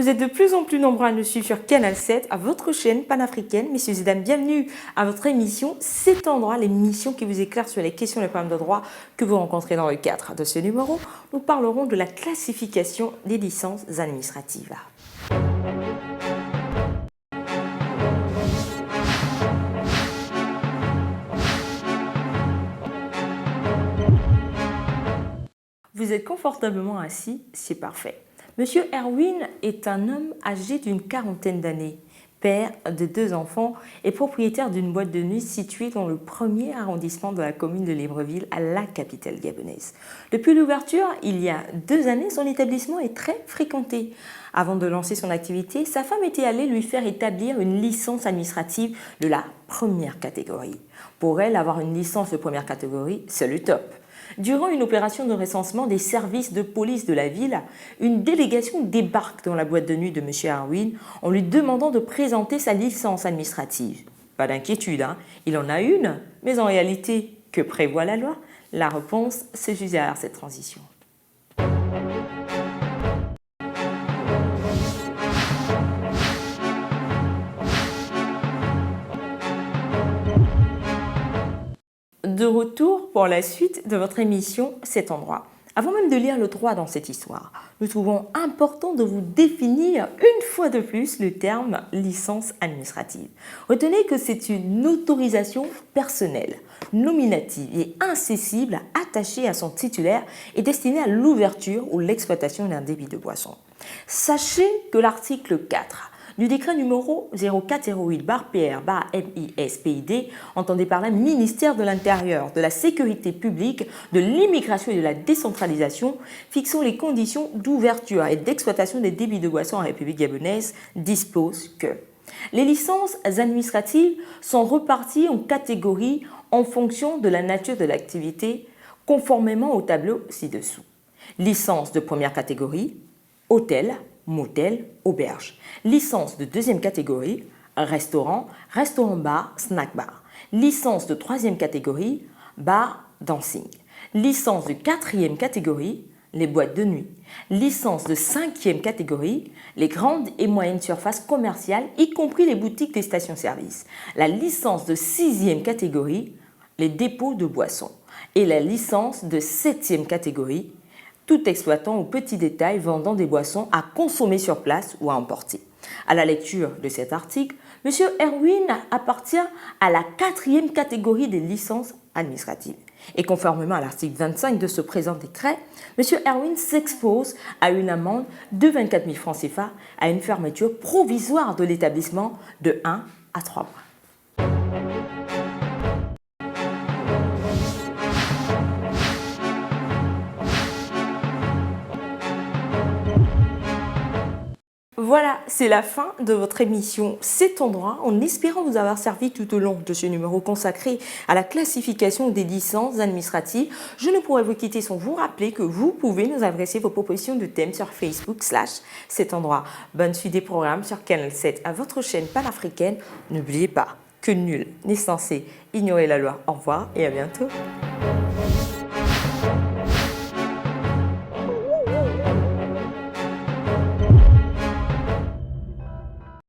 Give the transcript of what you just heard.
Vous êtes de plus en plus nombreux à nous suivre sur Canal 7, à votre chaîne panafricaine. Messieurs et dames, bienvenue à votre émission Cet endroit, l'émission qui vous éclaire sur les questions et les problèmes de droit que vous rencontrez dans le cadre de ce numéro. Nous parlerons de la classification des licences administratives. Vous êtes confortablement assis, c'est parfait. Monsieur Erwin est un homme âgé d'une quarantaine d'années, père de 2 enfants et propriétaire d'une boîte de nuit située dans le 1er arrondissement de la commune de Libreville, à la capitale gabonaise. Depuis l'ouverture, il y a 2 années, son établissement est très fréquenté. Avant de lancer son activité, sa femme était allée lui faire établir une licence administrative de la première catégorie. Pour elle, avoir une licence de première catégorie, c'est le top. Durant une opération de recensement des services de police de la ville, une délégation débarque dans la boîte de nuit de M. Erwin en lui demandant de présenter sa licence administrative. Pas d'inquiétude, il en a une, mais en réalité, que prévoit la loi? La réponse se juste derrière cette transition. De retour pour la suite de votre émission Cet endroit. Avant même de lire le droit dans cette histoire, nous trouvons important de vous définir une fois de plus le terme licence administrative. Retenez que c'est une autorisation personnelle, nominative et incessible attachée à son titulaire et destinée à l'ouverture ou l'exploitation d'un débit de boisson. Sachez que l'article 4 du décret numéro 0408-PR-MIS-PID, entendez par là ministère de l'Intérieur, de la Sécurité publique, de l'Immigration et de la Décentralisation, fixant les conditions d'ouverture et d'exploitation des débits de boissons en République gabonaise, dispose que les licences administratives sont reparties en catégories en fonction de la nature de l'activité, conformément au tableau ci-dessous. Licence de première catégorie, hôtel, motel, auberge. Licence de 2e catégorie, restaurant, restaurant-bar, snack-bar. Licence de 3e catégorie, bar, dancing. Licence de 4e catégorie, les boîtes de nuit. Licence de 5e catégorie, les grandes et moyennes surfaces commerciales, y compris les boutiques des stations-service. La licence de 6e catégorie, les dépôts de boissons. Et la licence de 7e catégorie, tout exploitant au petit détail vendant des boissons à consommer sur place ou à emporter. À la lecture de cet article, M. Erwin appartient à la 4e catégorie des licences administratives. Et conformément à l'article 25 de ce présent décret, M. Erwin s'expose à une amende de 24 000 francs CFA à une fermeture provisoire de l'établissement de 1 à 3 mois. Voilà, c'est la fin de votre émission Cet endroit, en espérant vous avoir servi tout au long de ce numéro consacré à la classification des licences administratives. Je ne pourrais vous quitter sans vous rappeler que vous pouvez nous adresser vos propositions de thèmes sur Facebook/Cet endroit. Bonne suite des programmes sur Canal 7 à votre chaîne panafricaine. N'oubliez pas que nul n'est censé ignorer la loi. Au revoir et à bientôt.